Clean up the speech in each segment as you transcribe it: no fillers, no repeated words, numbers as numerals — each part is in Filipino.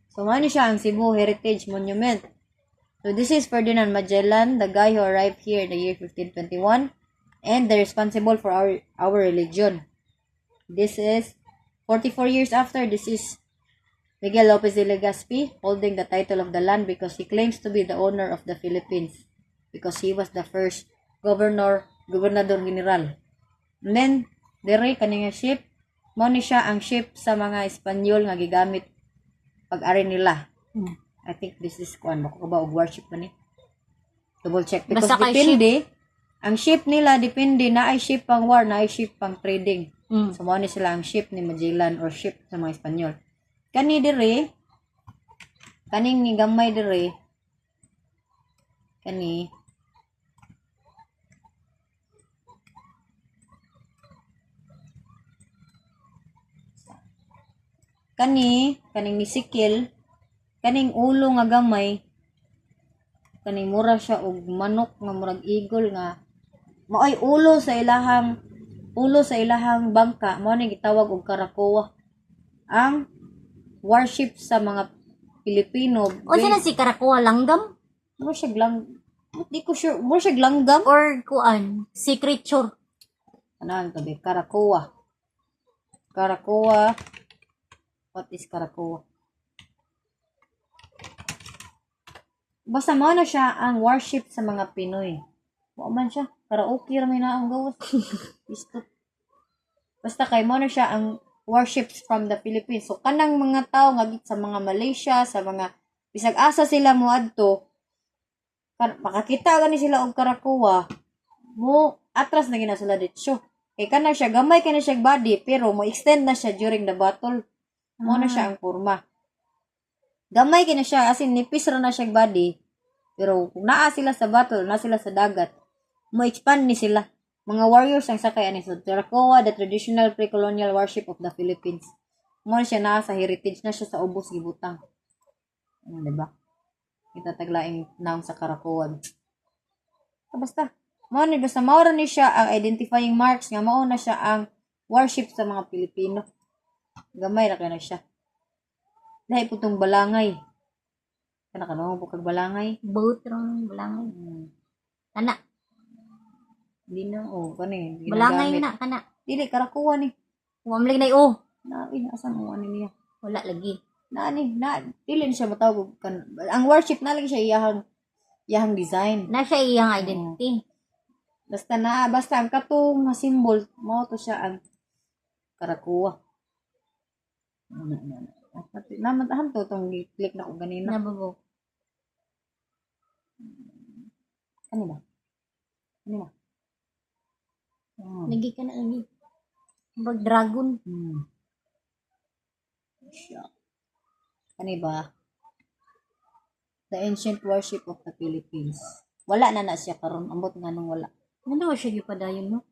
So, ano siya ang Cebu Heritage Monument. So, this is Ferdinand Magellan, the guy who arrived here in the year 1521, and the responsible for our religion. This is 44 years after. This is Miguel Lopez de Legazpi, holding the title of the land because he claims to be the owner of the Philippines because he was the first gobernador general. And then, dere kaning ship, mao ni siya ang ship sa mga Espanyol nga gigamit pag-ari nila. I think this is kuan bako ba og warship man ni. Double check because Basta kay depende ang ship nila depende na ay ship pang war na ay ship pang trading. So mao ni sila ang ship ni Magellan or ship sa mga Espanyol. Kani dire kaning ni gamay dire kani kaning ni Sikil kaning ulo nga gamay kaning mura siya og manok nga murag eagle nga maoy ulo sa ilahang bangka mao ni gitawag og Karakoa ang warship sa mga Pilipino. O sila si Karakoa Langgam? Mo siya di ko sure mo siya langgam Or kuan? Si Creature? anang tabi Karakoa what is Karakoa? Basta mo na siya ang warship sa mga Pinoy. Mo man siya. Karaoke ra may naang gawas. Isto. Basta kay mo na siya ang warships from the Philippines. So kanang mga tao nga sa mga Malaysia, sa mga bisag asa sila mo adto, makakita gani sila og Karakoa, mo atras na gina sila dito. Kay kana siya gamay kana siya body pero mo extend na siya during the battle. Mo na siya ang forma. Gamay kina siya, as in nipis ra na siya body. Pero kung naa sila sa battle, naa sila sa dagat, mo expand ni sila. Mga warriors ang sakay ani so Karakoa, the traditional pre-colonial warship of the Philippines. Mo na siya naa sa heritage na siya sa ubos gibutang. Ano diba? Kita taglaing naong sa Karakoa. Basta basta mao ra ni siya ang identifying marks nga mao na siya ang warship sa mga Pilipino. Gamay ra kay na siya. Dahil po itong balangay. Kana po kag balangay. Boat rong balangay. Kana. Hindi na, kani. Balangay na, kana. Dili, Karakoa ni. Wamlig na oh. Asan mo, niya? Wala lagi. Dili na siya matawag. Ang worship na lagi siya iyahang design. Na siya iyang identity. Basta ang katong na symbol, mo to siya ang Karakoa. Namatahan to itong click na ko ganina. Nabago. Ano ba? Lagi ka na lagi. Bag dragon. Siya. Ano ba? The ancient worship of the Philippines. Wala na siya karon. Ambot nga nung wala. Ano siya gipadayon no?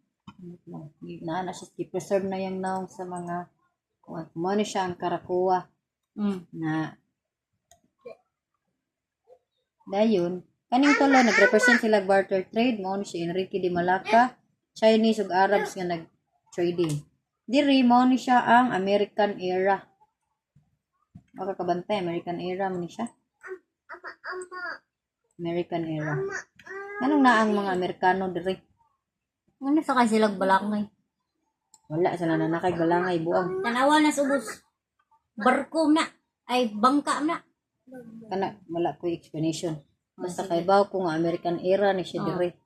Na siya. I-preserve na yung naong sa mga kumano siya ang Karakoa. Na dayon kaning tulo nagrepresent sila barter trade mo si Enrique de Malacca, Chinese ug Arabs nga nag-trading. Diri mo ni siya ang American era. Makakabantay American era mo ni siya. American era. Anong na ang mga Amerikano diri? Ano sa kay silang balangay? Wala sila na nakay balangay buang. Tanawa na subos. Barko na. Ay, bangka na. Kana wala ko explanation. Basta kay baw ko nga American era ni siya dire.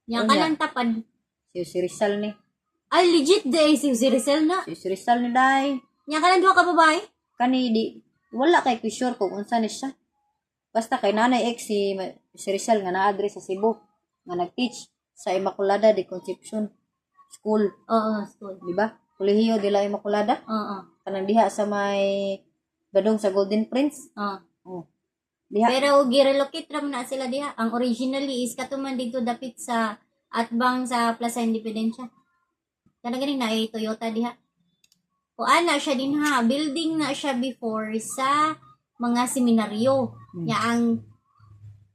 Yang kanang tapad. Si Rizal ni. Ay, legit day si Rizal na. Si Rizal ni day. Yang kanang duha ka babae? Kani di wala kay ko sure kung unsa ni siya. Basta kay nanay ex si Rizal nga na-address sa Cebu nga nag-teach sa Immaculada de Concepcion School. Oo, school. Di ba? Kolehiyo de la Immaculada. Oo. Kanang diha sa may Badong sa Golden Prince. Oo. Diha. Pero girelocate ram na sila diha. Ang originally is katuman dito dapit sa atbang sa Plaza Independencia. Kana ganing na ay Toyota diha. O ana siya din ha, building na siya before sa mga seminaryo. Nya ang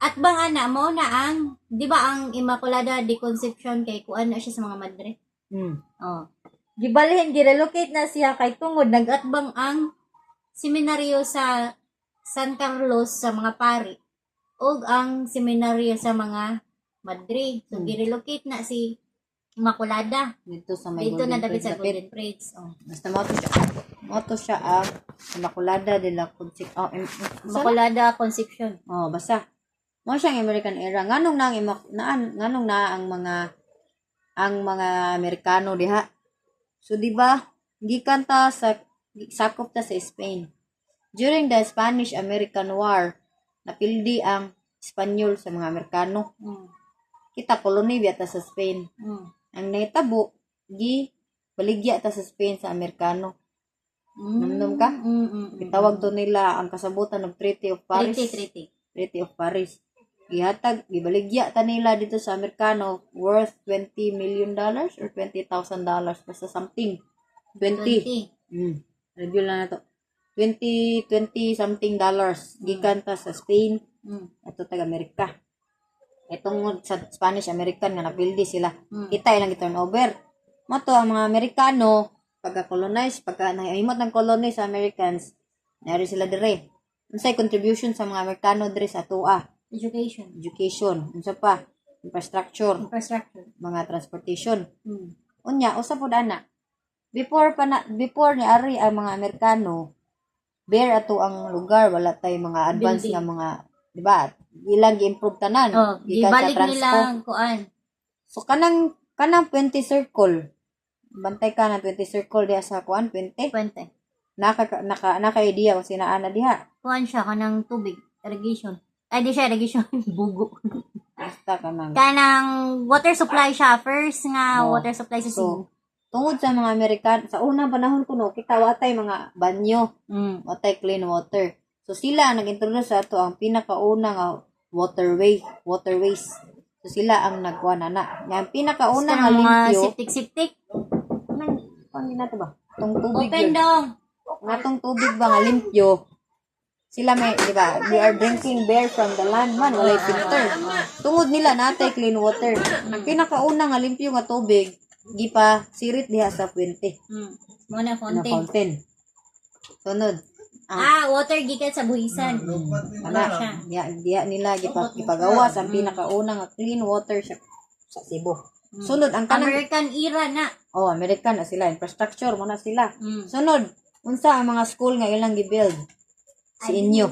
atbang ana mo na ang, di ba ang Immaculada de Concepcion kay kuan na siya sa mga madre. Oh. Gibalhin girelocate na siya kay tungod nagatbang ang seminaryo sa San Carlos sa mga pari ug ang seminaryo sa mga Madrid. So girelocate na si Immaculada Dito sa may dito na Golden dapit Bridge sa dapit. Golden Bridge. Oh. Basta moto siya ang Immaculada de la Concepcion. Immaculada Conception. Oh, basta. Mo siyang American era. Nganong nganong na ang mga Amerikano diha. So di ba? Gikan ta sa sakop ta sa Spain. During the Spanish-American War, napildi ang Espanyol sa mga Amerikano. Kita koloni biya ta sa Spain. Ang naitabo, baligya ta sa Spain sa Amerikano. Namdom ka? Gitawag to nila ang kasabutan ng Treaty of Paris. Treaty of Paris. Gihatag, gibaligya ta nila dito sa Amerikano worth $20 million or $20,000. Basta something. 20. Review lang na to. 20 something dollars. Gikan ta sa Spain. Ito taga-Amerika. Itong sa Spanish-American nga napildi sila. Kita ilang i-turn over. Mato ang mga Amerikano, pagka-colonize, pagka nahimot ng colony sa Americans, nari sila dire. Unsay contribution sa mga Amerikano dire sa tua? Education. Unsa pa? Infrastructure. Mga transportation. Unya, usa pod ana. Before ni ari ang mga Amerikano, bare ato ang lugar, wala tay mga advance nga mga, di ba? Ilang gi-improve tanan. Gibalik nila ang kuan. So kanang 20 circle. Bantay ka ng 20 circle diha sa kuan 20. Naka idea kung sinaana diha. Kuan siya kanang tubig, irrigation. Ay di siya irrigation, bugo. Basta kanang water supply siya first nga water supply sa Cebu. Tungod sa mga Amerikan, sa unang panahon kuno kita watay mga banyo, watay clean water. So sila ang nag-introduce sa ato ang pinakauna nga waterways. So sila ang nagkuha na. Yang pinakauna nga limpyo. Septic. Ano na to ba? Tong tubig. Open dong. Nga tong tubig ba nga limpyo. Sila may, di ba? We are drinking beer from the land man, walay filter. Tungod nila natay clean water. Ang pinakauna nga limpyo nga tubig, gipa sirit diha sa puwente. Muna fountain. Sunod. Water gikan sa buhisan. Diya nila gipagawas ang pinakauna nga clean water sa Cebu. Sunod ang kanang American era na. American na sila, infrastructure mo na sila. Sunod, unsa ang mga school nga ilang gi-build? Si inyo.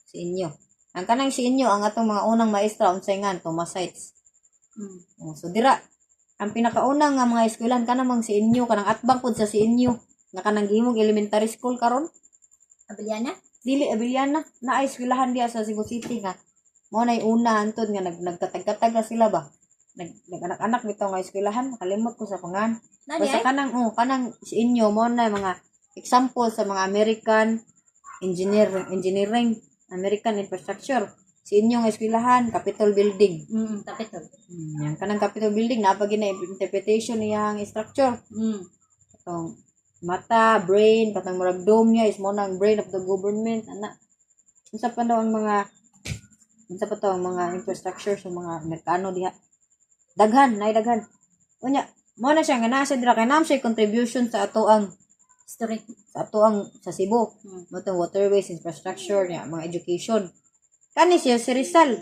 Si inyo. Ang kanang si inyo ang atong mga unang maestra unsay ngan Thomasites. So dira ang pinakauna nga mga eskwelahan kanang si inyo kanang atbang pud sa si inyo nga kanang gihimong elementary school karon. Abiliana? Dili Abiliana na eskwelahan diya sa Cebu City nga mo nay una hantod nga nagkatag-katag sila ba. Nag-anak-anak bitaw nga eskwelahan, nakalimot ko sa pangan. Basta kanang si inyo mo na mga example sa mga American engineering, American infrastructure. Si inyong eskwelahan, Capitol Building. Capitol. Yan kanang Capitol Building, napagi na interpretation niyang structure. Itong mata, brain, katang murag dome niya, is mo ng brain of the government. Unsa pa ang mga infrastructure sa mga Amerikano diha. Daghan. Unya, mo na siya nga nasa dira kay nam siya contribution sa ato ang historic sa Cebu. Motong waterways, infrastructure, mga education. Kani siya si Rizal.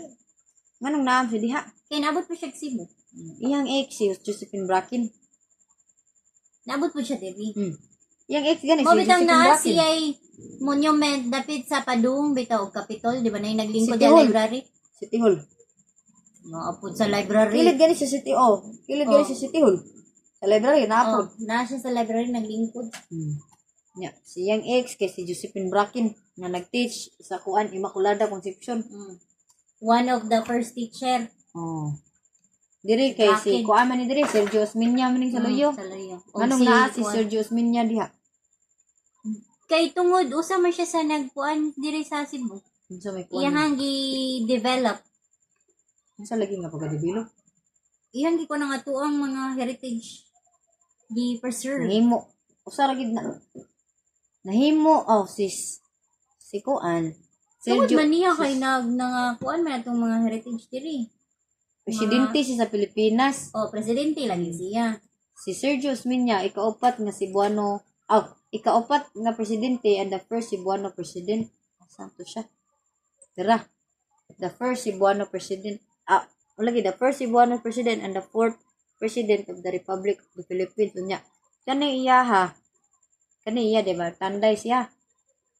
Nganong naam siya diha? Kaya nabot po siya sa Cebu. Iyang ex si Josephine Bracken. Nabot po siya, Debbie. Iyang ex gani si Mo bitang Josephine naa Bracken. siya monument dapit sa Padung bitaw og Capitol, di ba na yung naglingkod City sa Hall. library? City Hall. Maapod sa library. Kilid gani sa City Hall. Sa City Hall. Sa library naapod. Na siya sa library naglingkod. Si iyang ex kay si Josephine Bracken nga nag-teach sa kuan Immaculada Concepcion. One of the first teacher. Diri kay si kuan man ni diri Sergio Osmeña maning sa Loyo. Sa Loyo. Nganong naa si Sergio Osmeña diha? Kay tungod usa man siya sa nagkuan diri sa Cebu. Unsa may kuan? Iyang gi-develop. Unsa lagi nga pagdevelop? Iyang gi ko nga tuang mga heritage gi-preserve. Nahimo. Usa ra gid na. Nahimo si kuan Tungod man niya kay kuan man atong mga heritage diri. Presidente siya sa Pilipinas. Presidente lagi siya. Si Sergio Osmeña ikaupat nga Cebuano. Ikaupat nga presidente and the first Cebuano president. Santo siya. Tira. The first Cebuano president. Lagi, the first Cebuano president and the fourth president of the Republic of the Philippines. Unya. Kani iya ha. Kani iya, diba? Tanday siya.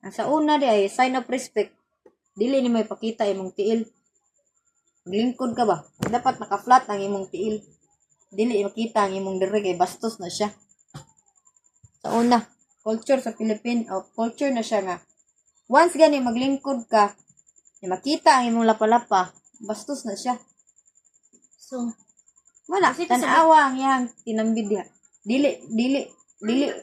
Ang sa una di ay sign of respect. Dili ni may pakita imong tiil. Maglingkod ka ba? Dapat naka-flat ang imong tiil. Dili makita ang imong diri kay bastos na siya. Sa una, culture sa Philippines, culture na siya nga. Once gani maglingkod ka, makita ang imong lapalapa, bastos na siya. So, Wala, Kasi tanawa ang iyang tinambid diha. Dili,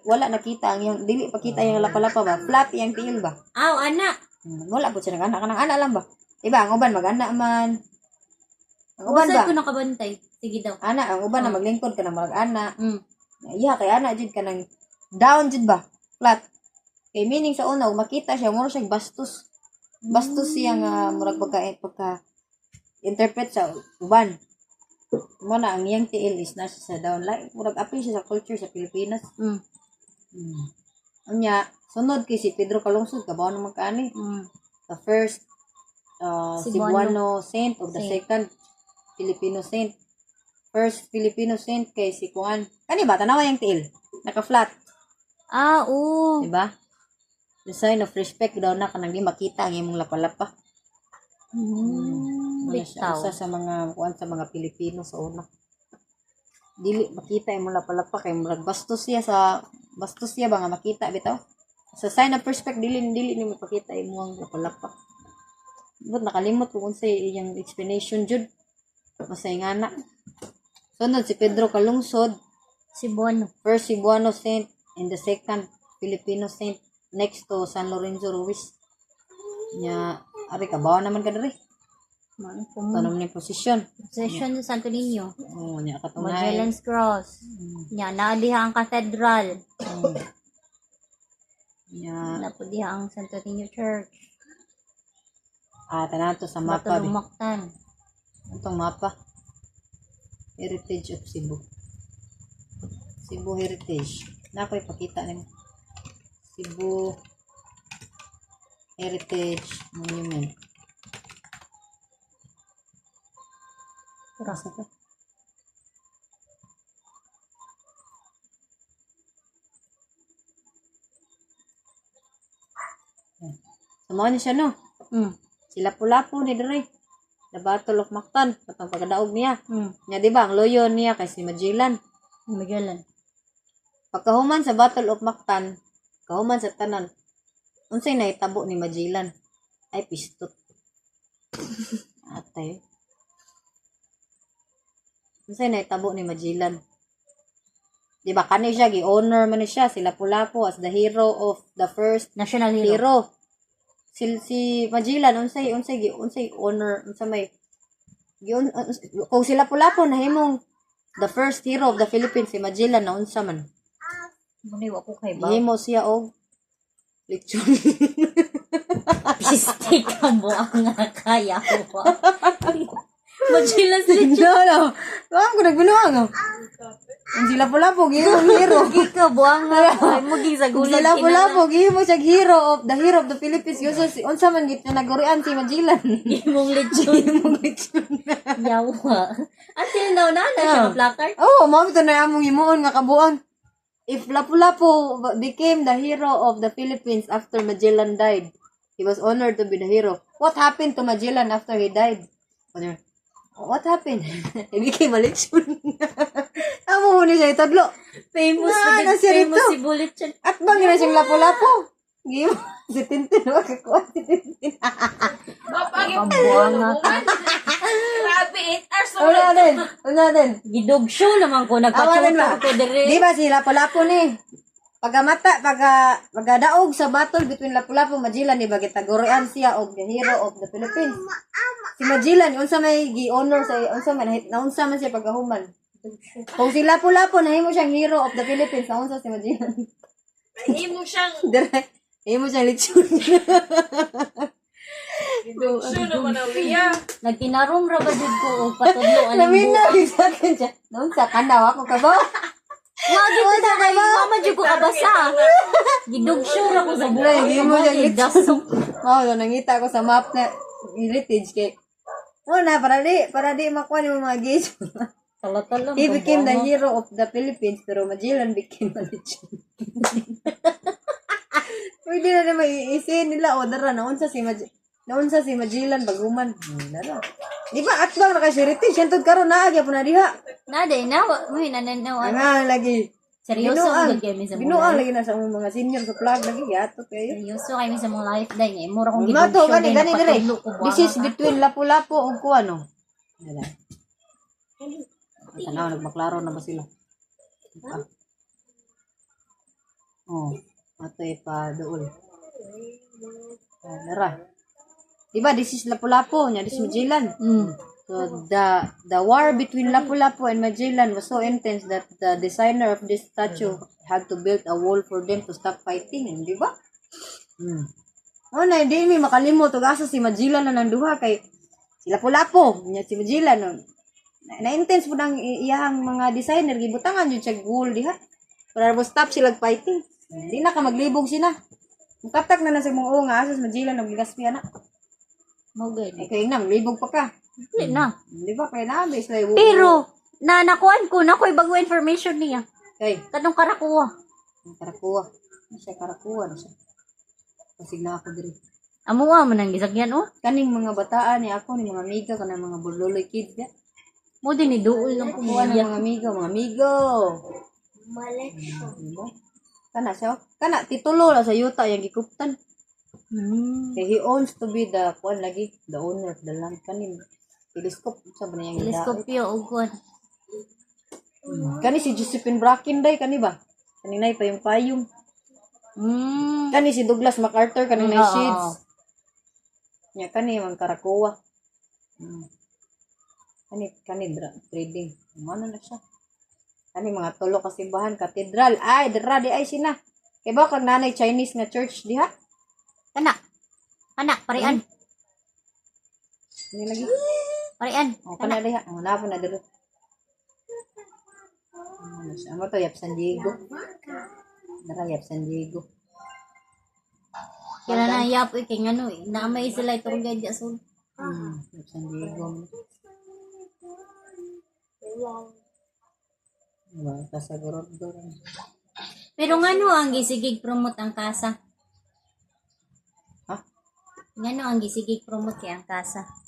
wala nakita ang iyang, dili pakita ang lapalapa ba? Flat iyang tiil ba? ana. Wala po siya nag-anak, kanang anak lang ba? Diba, ang uban mag-anak man. Ang uban Usad ba? ko nakabantay. Sige daw. Ana, ang uban na maglingkod ka ng mag-anak. Mm. Iya, kay ana jud ka ng down jud ba? Flat. Kay meaning sa una, makita siya, mura siya bastos. Bastos siya nga, murag pagka interpret sa uban. Muna, ang iyang tiil is nasa sa down. Like, murag api siya sa culture sa Pilipinas. Mm. Unya, sunod kay si Pedro Calungsod, kabaw naman kaani. The first Cebuano saint of the Saint. second Filipino saint. First Filipino saint kay si Kuan. Kani ba? Tanawa yung tiil. Naka-flat. Oo. Diba? The sign of respect daw na kanang di makita ang imong lapalapa. Wala siya. Bitaw. Isa sa mga kuan sa mga Pilipino sa una. Dili makita imong lapalapa kay murag bastos siya ba nga makita bitaw. Sa sign of respect dili ni mapakita imong lapalapa. But nakalimot ko unsay iyang explanation jud. Masay nga na. Sunod si Pedro Calungsod, Cebuano. first Cebuano saint and the second Filipino saint next to San Lorenzo Ruiz. Nya, ari kabaw naman ka diri. Tanong ni posisyon. Session sa Santo Niño. Nya katunay. Magellan's Cross. Nya na diha ang cathedral. Nya, Na po diha ang Santo Niño Church. tanan to sa mapa. Bato Lumaktan. Itong mapa. Heritage of Cebu. Cebu Heritage. Nakoy pakita nimo. Cebu Heritage Monument. Rasa ka? Samahan niya siya, no? Sila Lapu-Lapu ni Dre. The Battle of Mactan. Patang pagkadaog niya. Nya, di ba? Ang loyo niya kay si Magellan. Magellan. Pagkahuman sa Battle of Mactan, kahuman sa tanan, unsay naitabo ni Magellan? Ay, pistot. Atay. Unsay naitabo ni Magellan? Di ba? Kani siya, gi-honor man ni siya, si Lapu-Lapu as the hero of the first National hero. hero. Si Magellan unsay honor unsa may kung si Lapu-Lapu nahimong the first hero of the Philippines si Magellan na unsa man Muna wa ko kay ba? gihimo siya og lechon. Piste ka mo ang nga kaya ko. Magellan's lechon. No. Ko nagbinuang. Ang si Lapu-Lapu gihimo hero. Gi ka buang nga. Ay mo gi sa Kung gulat. si Lapu-Lapu gihimo siya hero of the Philippines. Yuso si unsa man git nagurian si Magellan. Imong lechon. Gihimong lechon. Yawa. Until now na siya placard. Oh, mao to na among himuon nga kabuang. If Lapu-Lapu became the hero of the Philippines after Magellan died, he was honored to be the hero. What happened to Magellan after he died? What happened? He became a lechon. Amo ni siya itadlo. Famous Na siya famous rito. si Bulletchan. At bang na siyang Lapu-Lapu? Gimo si Tintin, wakakuha si Tintin. Kabuang nga ka. Grabe, 8 hours Una din. Gidog show naman ko Awalan nagpachuto ba? ko dire. Di ba si Lapu-Lapu ni? Pagadaog sa battle between Lapu-Lapu and Magellan, di ba gitagorean siya og the hero of the Philippines. Si Magellan, unsa may gi-honor sa unsa man siya pagkahuman. Kung si Lapu-Lapu nahimo siyang hero of the Philippines, naunsa si Magellan. Nahimo siyang Dire, nahimo siyang lechon. show naman ang Ria. Nagtinarong ra ba jud ko og patudlo aning Naminaw sa akin siya. Naunsa ka daw ako ka ba? Wag ito sa kay mama jud ko kabasa. Gidugsure ako sa buhay. Hindi mo siya Dasok. nangita ko sa map na heritage kay na para di makuha yung mga gays. Tala-tala. He became the hero of the Philippines pero Magellan became a legend. Pwede na naman iisin nila o dara naunsa si Magellan baguman. Dara. Di ba atbang na kasi heritage yan tod karon naa gyapon na diha. Naday na, uy, nananaw. Nga lagi. Seryoso ang gagawin sa Binuang mga lagi na sa mga senior sa flag lagi yato kayo. seryoso kayo sa mga life day nga. Mura kong Mato gidugsure gani dire. This is between. between Lapu-Lapu ug kuano. Dala. Tanaw nagmaklaro na ba sila? Oh, matay pa dool. Dara. Diba this is Lapu-Lapu nya this Magellan. So the war between Lapu-Lapu and Magellan was so intense that the designer of this statue had to build a wall for them to stop fighting, di ba? Oh, na hindi mi makalimot ug asa si Magellan na nanduha kay si Lapu-Lapu nya si Magellan no. Na-intense po ng iyahang mga designer gibutangan jud siya wall diha. Para mo stop sila fighting. Di na ka maglibog sila. Mukatak na sa mga nga asas Magellan og gigaspi ana. Mo gani. Kay na maglibog pa ka. Dili na. Di ba kay na base na Pero nakuan ko na koy bago information niya. kay Kadong karakuha. karakuha. Siya karakuha na siya. Pasig na ako diri. Amuwa man ang gisagyan oh. Kaning mga bataan ni ako ni mga amiga kanang mga buloloy kids ya. Mo din ni duol lang ko Kuha ng niya. mga amigo. Diba? Kana siya. Kana titulo la sa yuta yang gikuptan. Kay he owns to be the kuan lagi the owner of the land kanin. Telescope sa ba niyang Teleskopyo og kuan. Kani si Josephine Bracken day kani ba? Kaninay pa yung payong. Kani si Douglas MacArthur kaninay Oo. shades. Nya kani mang karakuha. Kani trading. Ano na siya? Kani mga tulo ka simbahan, katedral. Ay, dira di ay sina. Kay ba kag nanay Chinese nga church diha? Kana. Kana parian. Ni lagi. Parian. O kana diha. O na po na dira. Ano to yap San Diego. Dara yap San Diego. Kaya na yap kay ngano naamay sila itong gadya so. Yap San Diego. Wow, kasagurod doon. Pero ngano ang gisigig promote ang kasa? Ha? Ngano ang gisigig promote kay ang kasa?